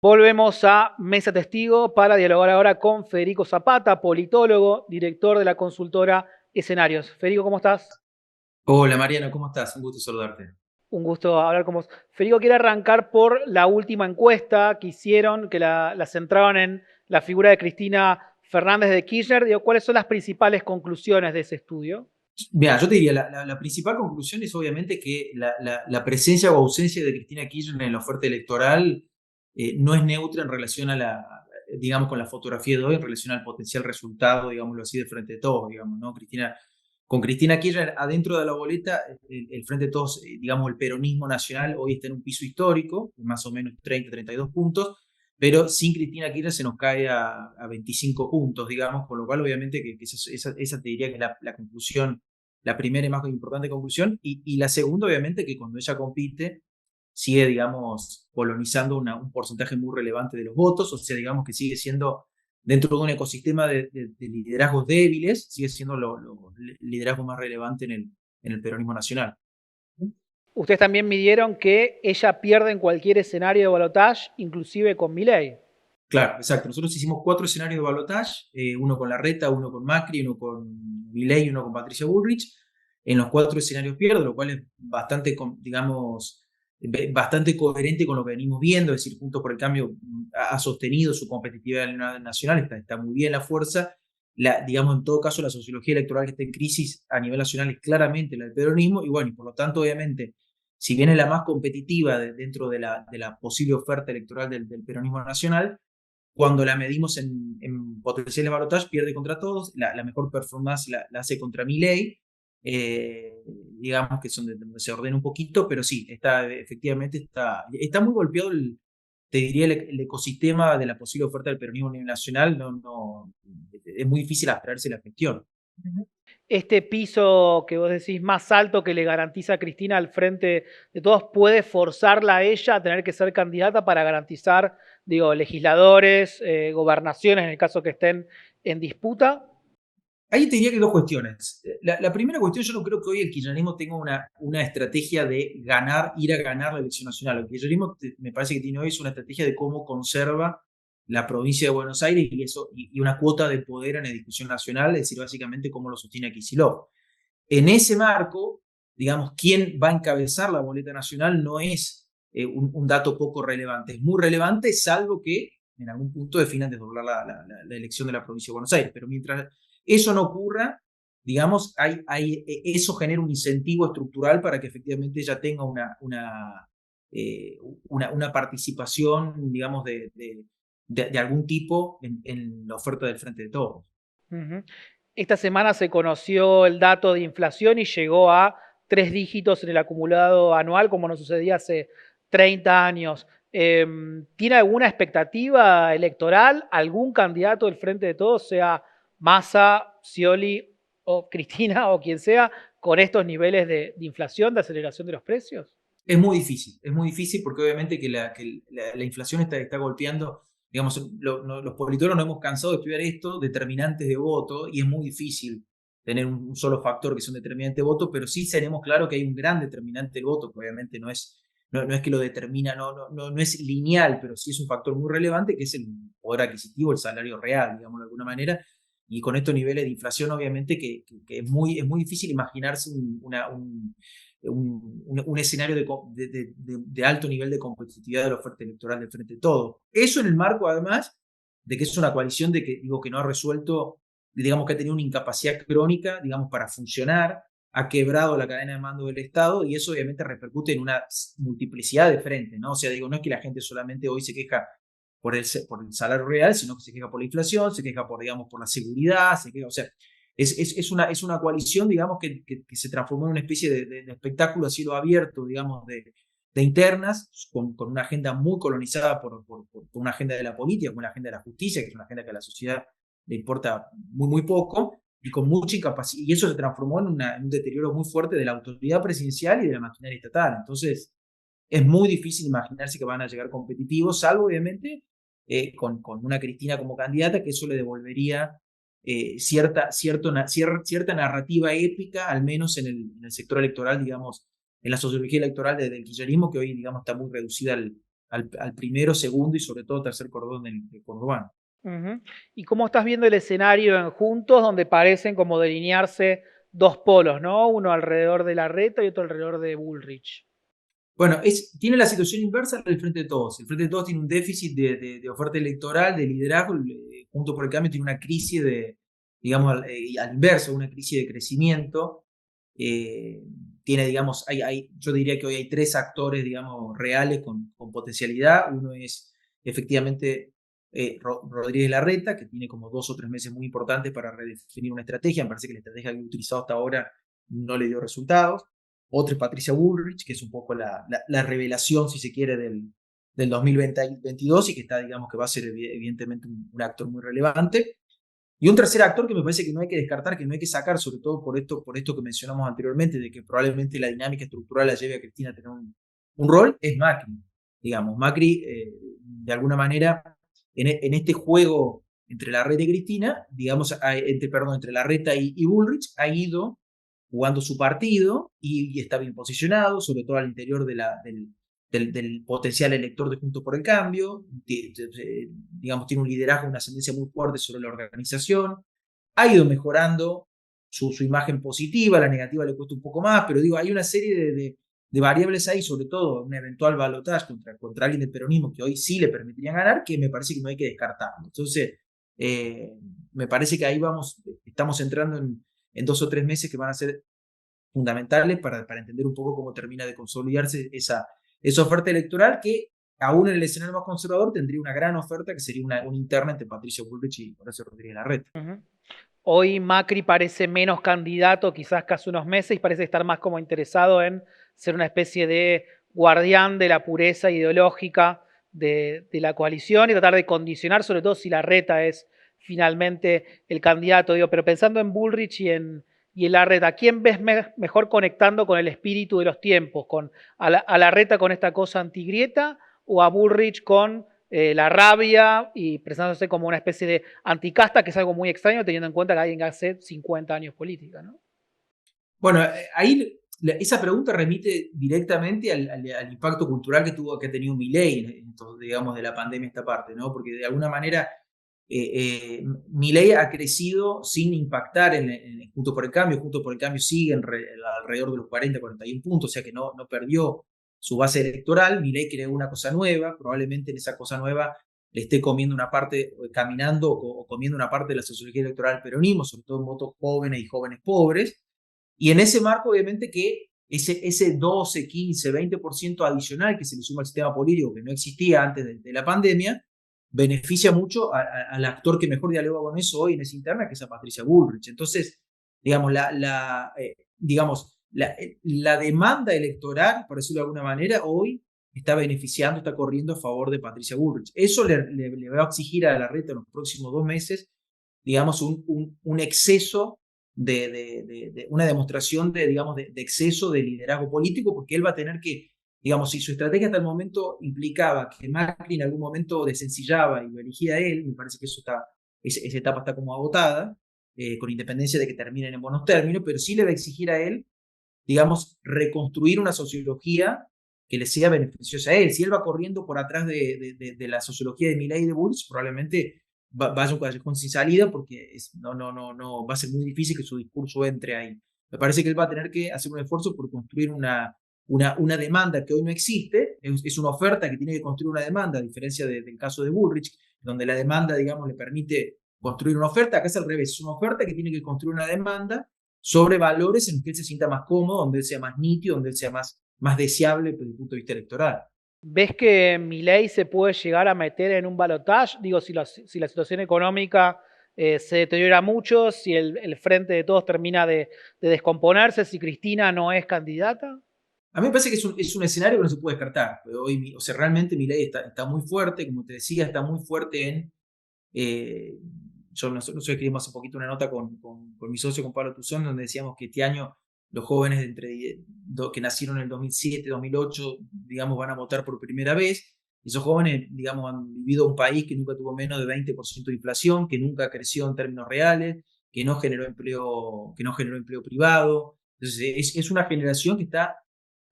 Volvemos a Mesa Testigo para dialogar ahora con Federico Zapata, politólogo, director de la consultora Escenarios. Federico, ¿cómo estás? Hola Mariano, ¿cómo estás? Un gusto saludarte. Un gusto hablar con vos. Federico, quiere arrancar por la última encuesta que hicieron, que la centraron en la figura de Cristina Fernández de Kirchner. Digo, ¿cuáles son las principales conclusiones de ese estudio? Mira, yo te diría, la principal conclusión es obviamente que la presencia o ausencia de Cristina Kirchner en la oferta electoral no es neutra en relación a digamos, con la fotografía de hoy, en relación al potencial resultado, digámoslo así, de Frente de Todos, digamos, ¿no? Con Cristina Kirchner adentro de la boleta, el Frente de Todos, digamos, el peronismo nacional hoy está en un piso histórico, más o menos 30, 32 puntos, pero sin Cristina Kirchner se nos cae a 25 puntos, digamos, con lo cual obviamente que esa te diría que es la conclusión, la primera y más importante conclusión, y la segunda obviamente que cuando ella compite sigue, digamos, colonizando un porcentaje muy relevante de los votos, o sea, digamos que sigue siendo dentro de un ecosistema de liderazgos débiles, sigue siendo lo liderazgo más relevante en el peronismo nacional. Ustedes también midieron que ella pierde en cualquier escenario de balotaje, inclusive con Milei. Claro, exacto. Nosotros hicimos 4 escenarios de balotaje, uno con Larreta, uno con Macri, uno con Milei y uno con Patricia Bullrich. En los 4 escenarios pierde, lo cual es bastante, digamos, bastante coherente con lo que venimos viendo. Es decir, Juntos por el Cambio ha sostenido su competitividad nacional, está muy bien la fuerza. Digamos, en todo caso, la sociología electoral que está en crisis a nivel nacional es claramente la del peronismo, y bueno, y por lo tanto, obviamente, si bien es la más competitiva dentro de la posible oferta electoral del peronismo nacional, cuando la medimos en potenciales balotaje, pierde contra todos. La mejor performance la hace contra Milei. Digamos que son donde se ordena un poquito, pero sí, efectivamente está muy golpeado, te diría, el ecosistema de la posible oferta del peronismo a nivel nacional. Es muy difícil abstraerse la gestión. Este piso que vos decís más alto que le garantiza a Cristina al frente de todos puede forzarla a ella a tener que ser candidata para garantizar, digo, legisladores, gobernaciones en el caso que estén en disputa. Ahí te diría que hay dos cuestiones. La primera cuestión, yo no creo que hoy el kirchnerismo tenga una estrategia de ir a ganar la elección nacional. El kirchnerismo me parece que tiene hoy es una estrategia de cómo conserva la provincia de Buenos Aires y una cuota de poder en la discusión nacional, es decir, básicamente cómo lo sostiene Kicillof. En ese marco, digamos, quién va a encabezar la boleta nacional no es un dato poco relevante. Es muy relevante, salvo que en algún punto definan desdoblar la elección de la provincia de Buenos Aires. Pero mientras eso no ocurra, digamos, eso genera un incentivo estructural para que efectivamente ella tenga una participación, digamos, de algún tipo en la oferta del Frente de Todos. Ujú. Esta semana se conoció el dato de inflación y llegó a 3 dígitos en el acumulado anual, como nos sucedía hace 30 años. ¿Tiene alguna expectativa electoral? ¿Algún candidato del Frente de Todos, sea Massa, Scioli o Cristina o quien sea, con estos niveles de inflación, de aceleración de los precios? Es muy difícil porque obviamente que la inflación está golpeando, digamos, los politólogos no hemos cansado de estudiar esto, determinantes de voto, y es muy difícil tener un solo factor que es un determinante de voto, pero sí tenemos claro que hay un gran determinante del voto, que obviamente no es que lo determina, no es lineal, pero sí es un factor muy relevante, que es el poder adquisitivo, el salario real, digamos de alguna manera, y con estos niveles de inflación obviamente que es muy difícil imaginarse un escenario de alto nivel de competitividad de la oferta electoral del Frente de Todos. Eso en el marco, además, de que es una coalición que no ha resuelto, digamos que ha tenido una incapacidad crónica, digamos, para funcionar, ha quebrado la cadena de mando del Estado, y eso obviamente repercute en una multiplicidad de frentes, ¿no? O sea, digo, no es que la gente solamente hoy se queja por el salario real, sino que se queja por la inflación, se queja por la seguridad, o sea, es una coalición, digamos, que se transformó en una especie de espectáculo a cielo abierto, digamos, de internas, con una agenda muy colonizada por una agenda de la política, con una agenda de la justicia, que es una agenda que a la sociedad le importa muy, muy poco, y con mucha incapacidad, y eso se transformó en un deterioro muy fuerte de la autoridad presidencial y de la maquinaria estatal. Entonces, es muy difícil imaginarse que van a llegar competitivos, salvo obviamente con una Cristina como candidata, que eso le devolvería cierta narrativa épica, al menos en el sector electoral, digamos, en la sociología electoral del kirchnerismo, que hoy, digamos, está muy reducida al primero, segundo y sobre todo tercer cordón del conurbano. Ujú. ¿Y cómo estás viendo el escenario en Juntos, donde parecen como delinearse dos polos, ¿no? Uno alrededor de Larreta y otro alrededor de Bullrich. Bueno, tiene la situación inversa del Frente de Todos. El Frente de Todos tiene un déficit de oferta electoral, de liderazgo. Junto por el Cambio tiene una crisis digamos, al inverso, una crisis de crecimiento. Tiene, digamos, yo diría que hoy hay tres actores, digamos, reales con potencialidad. Uno es efectivamente Rodríguez Larreta, que tiene como 2 o 3 meses muy importantes para redefinir una estrategia. Me parece que la estrategia que ha utilizado hasta ahora no le dio resultados. Otra es Patricia Bullrich, que es un poco la revelación, si se quiere, del 2022 y que está, digamos, que va a ser evidentemente un actor muy relevante. Y un tercer actor que me parece que no hay que descartar, que no hay que sacar, sobre todo por esto que mencionamos anteriormente, de que probablemente la dinámica estructural la lleve a Cristina a tener un rol, es Macri. Digamos, Macri, de alguna manera, en este juego entre Larreta y Cristina, digamos, entre Larreta y Bullrich, ha ido jugando su partido y está bien posicionado, sobre todo al interior del potencial elector de Juntos por el Cambio. Digamos, tiene un liderazgo, una ascendencia muy fuerte sobre la organización. Ha ido mejorando su imagen positiva, la negativa le cuesta un poco más, pero digo, hay una serie de variables ahí, sobre todo un eventual balotaje contra alguien del peronismo que hoy sí le permitirían ganar, que me parece que no hay que descartarlo. Entonces, me parece que ahí estamos entrando en 2 o 3 meses que van a ser fundamentales para entender un poco cómo termina de consolidarse esa oferta electoral que, aún en el escenario más conservador, tendría una gran oferta que sería una interna entre Patricio Bullrich y Horacio Rodríguez Larreta. Ujú. Hoy Macri parece menos candidato quizás que hace unos meses y parece estar más como interesado en ser una especie de guardián de la pureza ideológica de la coalición y tratar de condicionar, sobre todo si Larreta es finalmente el candidato. Digo, pero pensando en Bullrich y en Larreta, ¿a quién ves mejor conectando con el espíritu de los tiempos? ¿A Larreta con esta cosa antigrieta o a Bullrich con la rabia y presentándose como una especie de anticasta, que es algo muy extraño teniendo en cuenta que alguien que hace 50 años política, ¿no? Bueno, ahí esa pregunta remite directamente al impacto cultural que ha tenido Milei, digamos, de la pandemia esta parte, ¿no? Porque de alguna manera Milei ha crecido sin impactar Juntos por el Cambio. Juntos por el Cambio sigue alrededor de los 40-41 puntos, o sea que no perdió su base electoral. Milei creó una cosa nueva, probablemente en esa cosa nueva le esté comiendo una parte, caminando o comiendo una parte de la sociología electoral del peronismo, sobre todo en votos jóvenes y jóvenes pobres. Y en ese marco, obviamente, que ese 12, 15, 20% adicional que se le suma al sistema político que no existía antes de la pandemia, beneficia mucho al actor que mejor dialoga con eso hoy en esa interna, que es a Patricia Bullrich. Entonces, digamos, la demanda electoral, por decirlo de alguna manera, hoy está beneficiando, está corriendo a favor de Patricia Bullrich. Eso le va a exigir a Larreta en los próximos 2 meses, digamos, un exceso una demostración digamos, de exceso de liderazgo político, porque él va a tener que, digamos, si su estrategia hasta el momento implicaba que Macri en algún momento desencillaba y lo elegía a él, me parece que esa etapa está como agotada, con independencia de que terminen en buenos términos, pero sí le va a exigir a él, digamos, reconstruir una sociología que le sea beneficiosa a él. Si él va corriendo por atrás de la sociología de Milei y de Bulls, probablemente vaya un callejón sin salida porque no va a ser muy difícil que su discurso entre ahí. Me parece que él va a tener que hacer un esfuerzo por construir una demanda que hoy no existe, es una oferta que tiene que construir una demanda, a diferencia del caso de Bullrich, donde la demanda, digamos, le permite construir una oferta. Acá es al revés, es una oferta que tiene que construir una demanda sobre valores en los que él se sienta más cómodo, donde él sea más nítido, donde él sea más deseable desde el punto de vista electoral. ¿Ves que Milei se puede llegar a meter en un balotaje? Digo, si la situación económica se deteriora mucho, si el frente de todos termina de descomponerse, si Cristina no es candidata. A mí me parece que es un escenario que no se puede descartar. Pero hoy, o sea, realmente Milei está muy fuerte, como te decía, está muy fuerte en... nosotros escribimos hace poquito una nota con mi socio, con Pablo Tuzón, donde decíamos que este año los jóvenes que nacieron en el 2007, 2008, digamos, van a votar por primera vez. Esos jóvenes, digamos, han vivido un país que nunca tuvo menos de 20% de inflación, que nunca creció en términos reales, que no generó empleo privado. Entonces, es una generación que está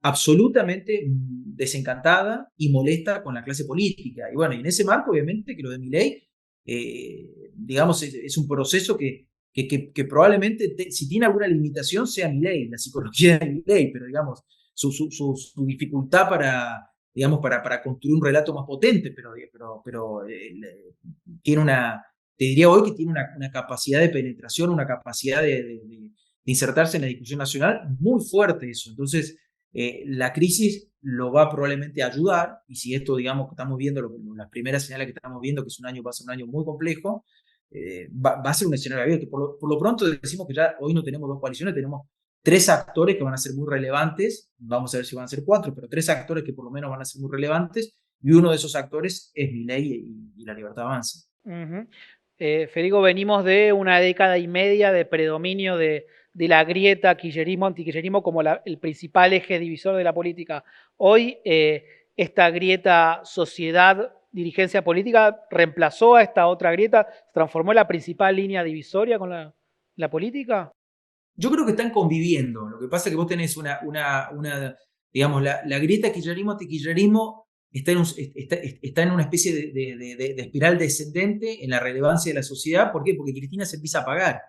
absolutamente desencantada y molesta con la clase política. Y bueno, y en ese marco, obviamente, que lo de Milei, digamos, es un proceso que probablemente, si tiene alguna limitación, sea Milei, la psicología de Milei, pero digamos, su dificultad digamos, para construir un relato más potente, pero tiene te diría hoy que tiene una capacidad de penetración, una capacidad de insertarse en la discusión nacional muy fuerte eso. Entonces, la crisis lo va probablemente a ayudar, y si esto, digamos, que estamos viendo, las primeras señales que estamos viendo, que es un año, va a ser un año muy complejo, va a ser un escenario abierto. Por lo pronto decimos que ya hoy no tenemos dos coaliciones, tenemos tres actores que van a ser muy relevantes, vamos a ver si van a ser cuatro, pero tres actores que por lo menos van a ser muy relevantes, y uno de esos actores es Milei y La Libertad Avanza. Federico, venimos de una década y media de predominio de la grieta kirchnerismo-antikirchnerismo como el principal eje divisor de la política. Hoy, esta grieta sociedad-dirigencia política reemplazó a esta otra grieta, se transformó en la principal línea divisoria con la política. Yo creo que están conviviendo. Lo que pasa es que vos tenés digamos, la grieta kirchnerismo-antikirchnerismo está en una especie de espiral descendente en la relevancia de la sociedad. ¿Por qué? Porque Cristina se empieza a apagar.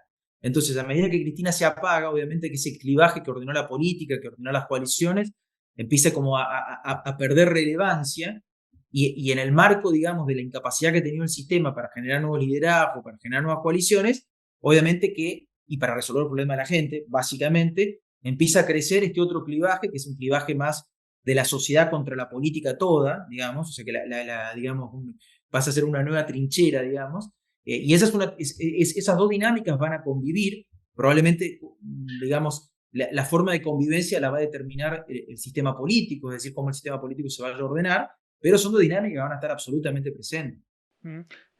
Entonces, a medida que Cristina se apaga, obviamente que ese clivaje que ordenó la política, que ordenó las coaliciones, empieza como a perder relevancia. Y en el marco, digamos, de la incapacidad que ha tenido el sistema para generar nuevos liderazgos, para generar nuevas coaliciones, obviamente que, y para resolver el problema de la gente, básicamente, empieza a crecer este otro clivaje, que es un clivaje más de la sociedad contra la política toda, digamos, o sea que digamos, pasa a ser una nueva trinchera, digamos, y esas dos dinámicas van a convivir, probablemente, digamos, la forma de convivencia la va a determinar el sistema político, es decir, cómo el sistema político se vaya a ordenar, pero son dos dinámicas que van a estar absolutamente presentes.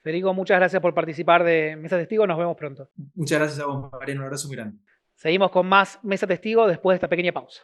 Federico, muchas gracias por participar de Mesa Testigo. Nos vemos pronto. Muchas gracias a vos, Mariano. Un abrazo muy grande. Seguimos con más Mesa Testigo después de esta pequeña pausa.